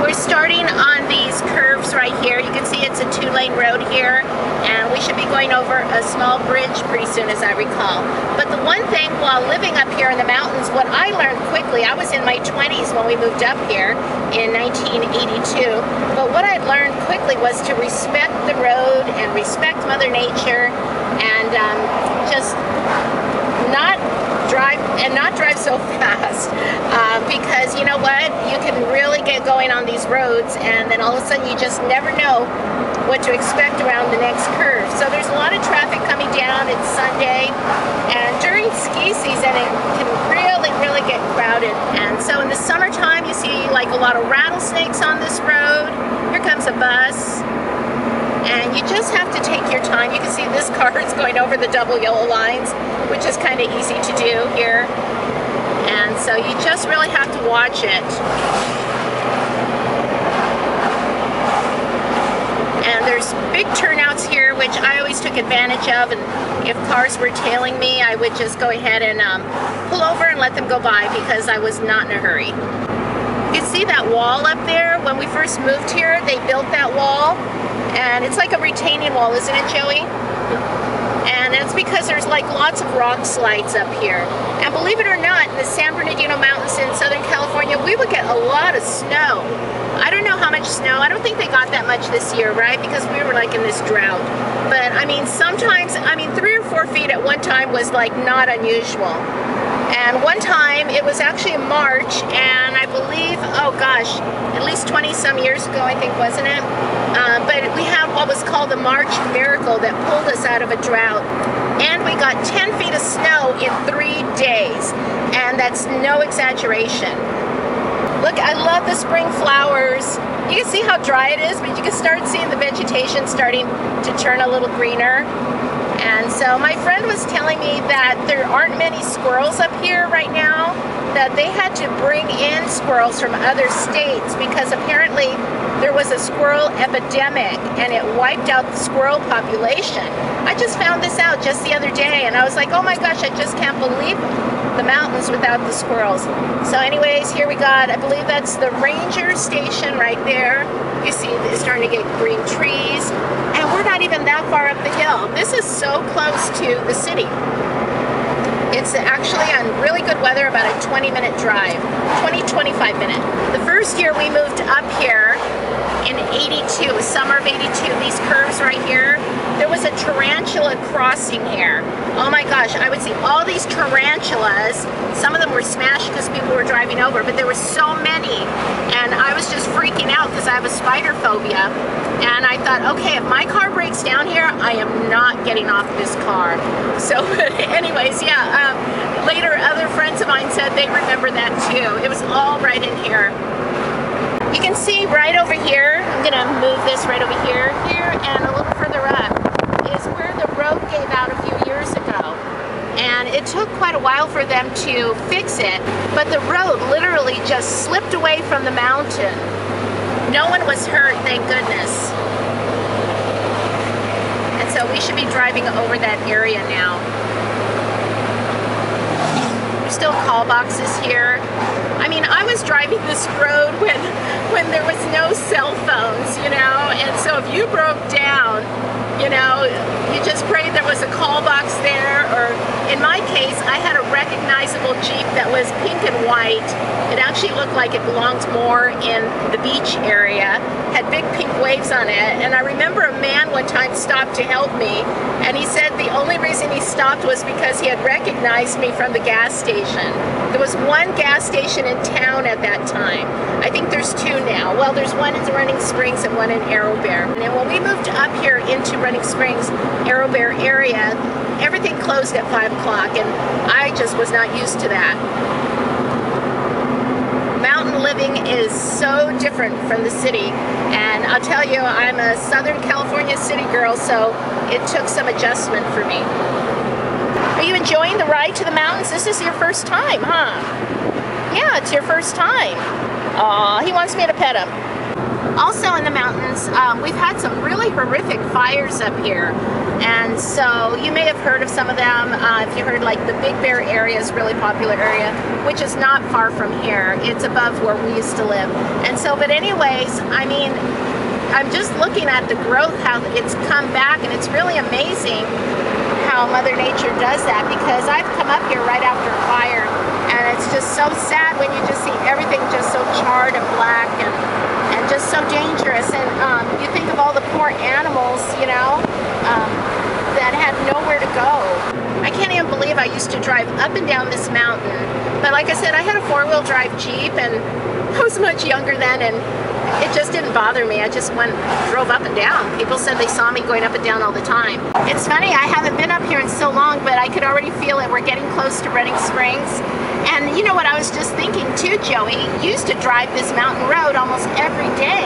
We're starting on these curves right here. You can see it's a 2-lane road here, and we should be going over a small bridge pretty soon, as I recall. But the one thing while living up here in the mountains, what I learned quickly, I was in my 20s when we moved up here in 1982, but what I learned quickly was to respect the road and respect Mother Nature, and just not drive so fast, because you know what, you can really get going on these roads, and then all of a sudden you just never know what to expect around the next curve. So there's a lot of traffic coming down. It's Sunday, and during ski season it can really get crowded. And so in the summertime you see like a lot of rattlesnakes on this road. Here comes a bus, and you just have to take your time. You can see this car is going over the double yellow lines, which is kind of easy to do here. And so you just really have to watch it. And there's big turnouts here, which I always took advantage of. And if cars were tailing me, I would just go ahead and pull over and let them go by, because I was not in a hurry. You can see that wall up there. When we first moved here, they built that wall. And it's like a retaining wall, isn't it, Joey? And it's because there's like lots of rock slides up here. And believe it or not, in the San Bernardino Mountains in Southern California, we would get a lot of snow. I don't know how much snow. I don't think they got that much this year, right? Because we were like in this drought. But I mean, sometimes, 3 or 4 feet at one time was like not unusual. And one time, it was actually in March, and I believe, oh gosh, at least 20 some years ago, I think, wasn't it? But we had what was called the March miracle that pulled us out of a drought. And we got 10 feet of snow in 3 days. And that's no exaggeration. Look, I love the spring flowers. You can see how dry it is, but you can start seeing the vegetation starting to turn a little greener. And so my friend was telling me that there aren't many squirrels up here right now, that they had to bring in squirrels from other states because apparently there was a squirrel epidemic and it wiped out the squirrel population. I just found this out just the other day, and I was like, oh my gosh, I just can't believe the mountains without the squirrels. So anyways, here we got, I believe that's the ranger station right there. You see it's starting to get green trees, and we're not even that far up the hill. This is so close to the city. It's actually on really good weather, about a 20-minute drive, 25 minute. The first year we moved up here in 82, summer of 82, these curves right here, there was a tarantula crossing here. Oh my gosh, I would see all these tarantulas. Some of them were smashed because people were driving over, but there were so many. And I was just freaking out because I have a spider phobia. And I thought, okay, if my car breaks down here, I am not getting off this car. So anyways, yeah, later other friends of mine said they remember that too. It was all right in here. You can see right over here, I'm gonna move this right over here, and a little further up is where the road gave out a few years ago. And it took quite a while for them to fix it, but the road literally just slipped away from the mountain. No one was hurt, thank goodness. And so we should be driving over that area now. There's still call boxes here. I mean, I was driving this road when there was no cell phones, you know, and so if you broke down, you know, you just prayed there was a call box there, or in my case, I had a recognizable Jeep that was pink and white. It actually looked like it belonged more in the beach area, had big pink waves on it, and I remember a man one time stopped to help me, and he said the only reason he stopped was because he had recognized me from the gas station. There was one gas station in town at that time. I think there's 2 now. Well, there's one in Running Springs and one in Arrowbear. And when we moved up here into Running Springs, Arrowbear area, everything closed at 5 o'clock, and I just was not used to that. Mountain living is so different from the city, and I'll tell you, I'm a Southern California city girl, so it took some adjustment for me. Are you enjoying the ride to the mountains? This is your first time, huh? Yeah, it's your first time. Aw, he wants me to pet him. Also in the mountains, we've had some really horrific fires up here. And so you may have heard of some of them. If you heard, like, the Big Bear area is a really popular area, which is not far from here. It's above where we used to live. And so, but anyways, I mean, I'm just looking at the growth, how it's come back, and it's really amazing how Mother Nature does that, because I've come up here right after a fire, and it's just so sad when you just see everything just so charred and black and just so dangerous. And you think of all the poor animals, you know, that had nowhere to go. I can't even believe I used to drive up and down this mountain. But like I said, I had a four-wheel drive Jeep, and I was much younger then, and it just didn't bother me. I just drove up and down. People said they saw me going up and down all the time. It's funny, I haven't been up here in so long, but I could already feel it. We're getting close to Running Springs. And you know what I was just thinking too, Joey used to drive this mountain road almost every day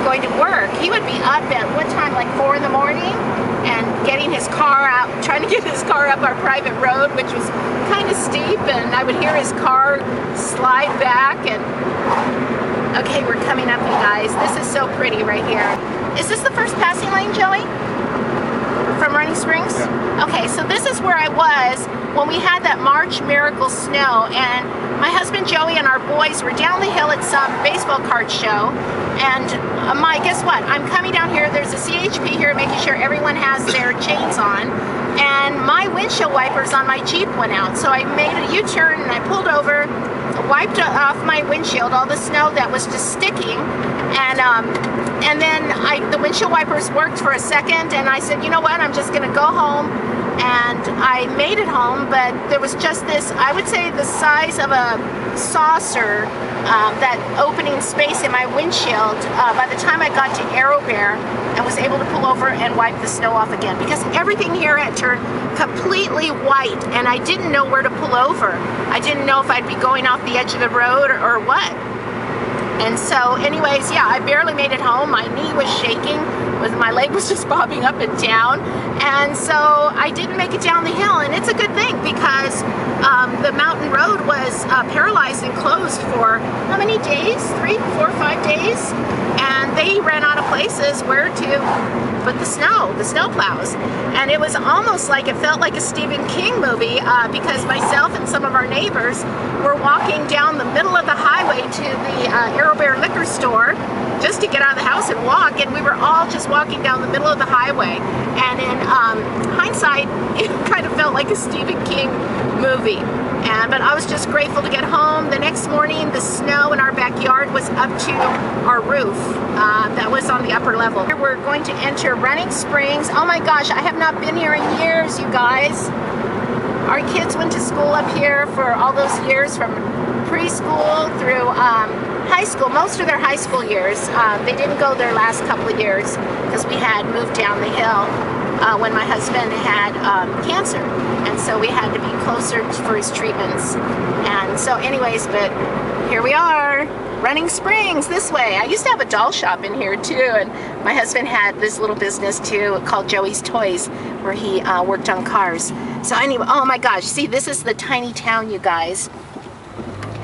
going to work. He would be up at what time, like 4 in the morning, and getting his car out, trying to get his car up our private road, which was kind of steep, and I would hear his car slide back. And okay, we're coming up, you guys. This is so pretty right here. Is this the first passing lane, Joey? From Running Springs? Yeah. Okay, so this is where I was when we had that March Miracle snow, and my husband Joey and our boys were down the hill at some baseball card show, and guess what? I'm coming down here, there's a CHP here making sure everyone has their chains on, and my windshield wipers on my Jeep went out, so I made a U-turn and I pulled over, wiped off my windshield, all the snow that was just sticking, and then the windshield wipers worked for a second, and I said, you know what, I'm just gonna go home. And I made it home, but there was just this, I would say the size of a saucer, that opening space in my windshield, by the time I got to Arrowbear and was able to pull over and wipe the snow off again, because everything here had turned completely white, and I didn't know where to pull over. I didn't know if I'd be going off the edge of the road or what. And so anyways, yeah, I barely made it home. My knee was shaking, my leg was just bobbing up and down, and so I didn't make it down the hill. And it's a good thing, because the mountain road was paralyzed and closed for how many days? 3, 4, 5 days, and they ran out of places where to put the snow plows. And it was almost like, it felt like a Stephen King movie, because myself and some of our neighbors were walking down the middle of the highway to the Arrowbear liquor store just to get out of the house and walk, and we were all just walking down the middle of the highway. And in hindsight, it kind of felt like a Stephen King movie. But I was just grateful to get home. The next morning, the snow in our backyard was up to our roof. That was on the upper level. We're going to enter Running Springs. Oh my gosh, I have not been here in years, you guys. Our kids went to school up here for all those years, from preschool through high school, most of their high school years. They didn't go their last couple of years because we had moved down the hill when my husband had cancer, and so we had to be closer for his treatments. And so anyways, but here we are, Running Springs this way. I used to have a doll shop in here too, and my husband had this little business too called Joey's Toys, where he worked on cars. So anyway, oh my gosh, see, this is the tiny town, you guys.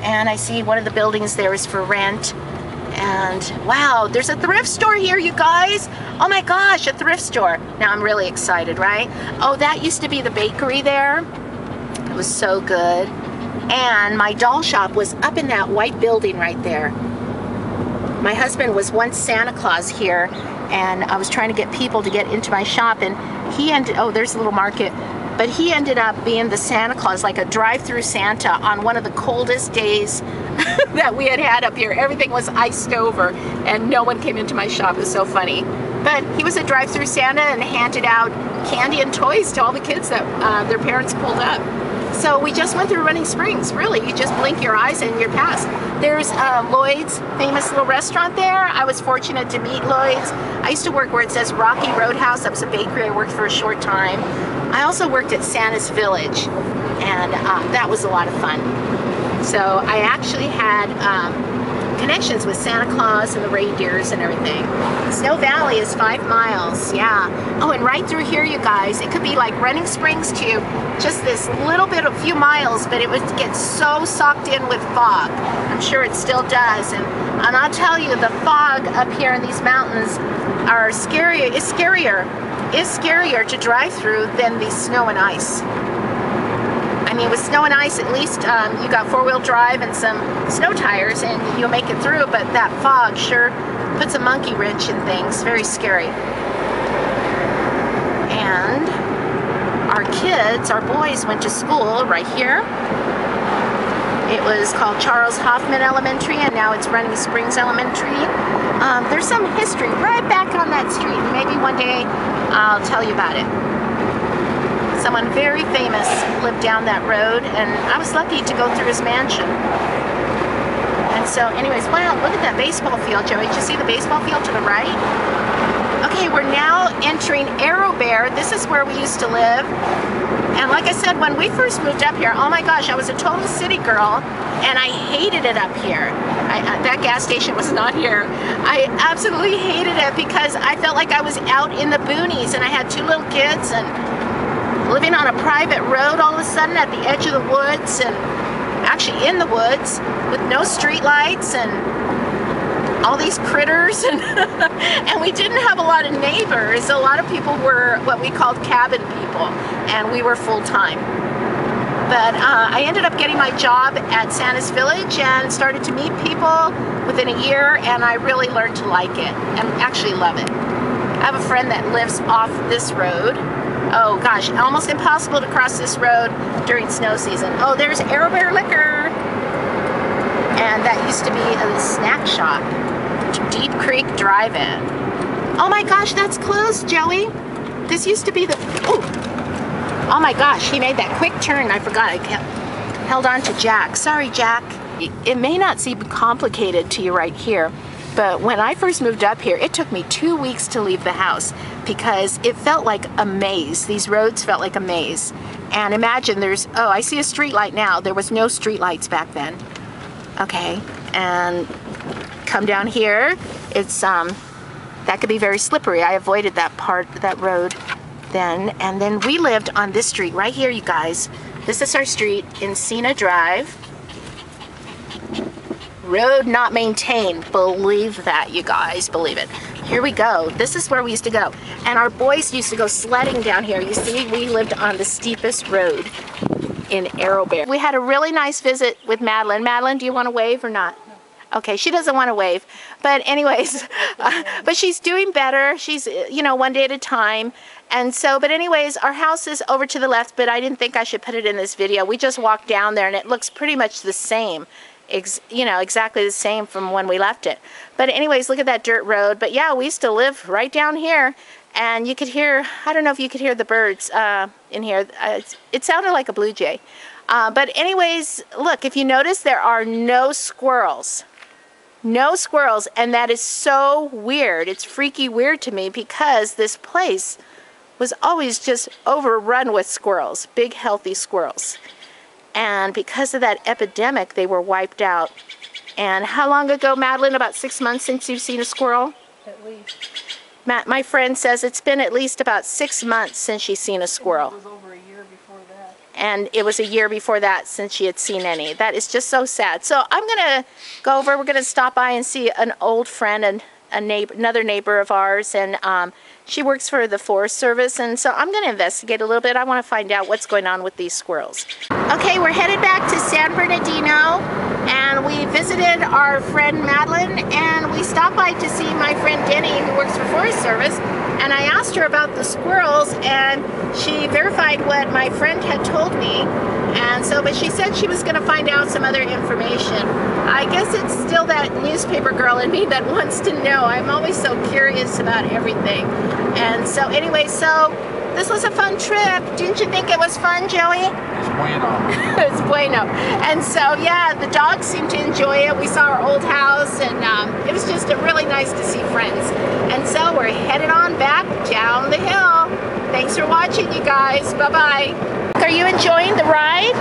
And I see one of the buildings there is for rent. And wow, there's a thrift store here, you guys. Oh my gosh, a thrift store. Now I'm really excited, right? Oh, that used to be the bakery there. It was so good. And my doll shop was up in that white building right there. My husband was once Santa Claus here, and I was trying to get people to get into my shop, and he ended, oh, there's a little market. But he ended up being the Santa Claus, like a drive-through Santa, on one of the coldest days that we had up here. Everything was iced over, and no one came into my shop. It was so funny. But he was a drive-through Santa and handed out candy and toys to all the kids that their parents pulled up. So we just went through Running Springs, really. You just blink your eyes and you're past. There's Lloyd's, famous little restaurant there. I was fortunate to meet Lloyd's. I used to work where it says Rocky Roadhouse. That was a bakery I worked for a short time. I also worked at Santa's Village, and that was a lot of fun. So I actually had connections with Santa Claus and the reindeers and everything. Snow Valley is 5 miles, yeah. Oh, and right through here, you guys, it could be like Running Springs to just this little bit, a few miles, but it would get so socked in with fog. I'm sure it still does. And And I'll tell you, the fog up here in these mountains are scarier to drive through than the snow and ice. I mean, with snow and ice, at least you got four-wheel drive and some snow tires and you'll make it through, but that fog sure puts a monkey wrench in things. Very scary. And our kids, our boys, went to school right here. It was called Charles Hoffman Elementary, and now it's Running Springs Elementary. There's some history right back on that street. Maybe one day I'll tell you about it. Someone very famous lived down that road, and I was lucky to go through his mansion. And so anyways, wow, look at that baseball field, Joey. Did you see the baseball field to the right? Okay, we're now entering Arrowbear. This is where we used to live. And like I said, when we first moved up here, oh my gosh, I was a total city girl, and I hated it up here. That gas station was not here. I absolutely hated it because I felt like I was out in the boonies, and I had two little kids, and living on a private road all of a sudden at the edge of the woods, and actually in the woods with no street lights and all these critters, and and we didn't have a lot of neighbors. A lot of people were what we called cabin people, and we were full-time. But I ended up getting my job at Santa's Village and started to meet people within a year, and I really learned to like it and actually love it. I have a friend that lives off this road. Oh gosh, almost impossible to cross this road during snow season. Oh, there's Arrowbear Liquor. And that used to be a snack shop. Deep Creek Drive-In. Oh my gosh, that's closed, Joey. This used to be the... Oh my gosh, he made that quick turn. I forgot. I held on to Jack. Sorry, Jack. It may not seem complicated to you right here, but when I first moved up here, it took me 2 weeks to leave the house because it felt like a maze. These roads felt like a maze. And imagine there's... Oh, I see a street light now. There was no street lights back then. Okay, and come down here. It's that could be very slippery. I avoided that road then, and then we lived on this street right here, you guys. This is our street, Encina Drive. Road not maintained. Believe that, you guys. Believe it. Here we go. This is where we used to go, and our boys used to go sledding down here. You see, we lived on the steepest road in Arrowbear. We had a really nice visit with Madeline. Madeline, do you want to wave or not? Okay, she doesn't want to wave. But anyways, but she's doing better. She's, you know, one day at a time. And so, but anyways, our house is over to the left, but I didn't think I should put it in this video. We just walked down there, and it looks pretty much the same. You know, exactly the same from when we left it. But anyways, look at that dirt road. But yeah, we used to live right down here. And you could hear, I don't know if you could hear the birds in here. It sounded like a blue jay. But anyways, look, if you notice, there are no squirrels. No squirrels, and that is so weird. It's freaky weird to me because this place was always just overrun with squirrels, big healthy squirrels. And because of that epidemic, they were wiped out. And how long ago, Madeline? About 6 months since you've seen a squirrel? At least. My friend says it's been at least about 6 months since she's seen a squirrel. It was over a year before that. And it was a year before that since she had seen any. That is just so sad. So I'm going to go over, we're going to stop by and see an old friend and another neighbor of ours, and she works for the Forest Service, and so I'm going to investigate a little bit. I want to find out what's going on with these squirrels. Okay, we're headed back to San Bernardino, and we visited our friend Madeline, and we stopped by to see my friend Denny, who works for Forest Service, and I asked her about the squirrels, and she verified what my friend had told me, and so, but she said she was going to find out some other information. I guess it's still that newspaper girl in me that wants to know. I'm always so curious about everything. And so anyway, so this was a fun trip. Didn't you think it was fun, Joey? It's bueno. It's bueno. And so, yeah, the dogs seemed to enjoy it. We saw our old house, and it was just really nice to see friends. And so we're headed on back down the hill. Thanks for watching, you guys. Bye-bye. Are you enjoying the ride?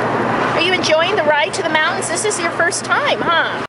Are you enjoying the ride to the mountains? This is your first time, huh?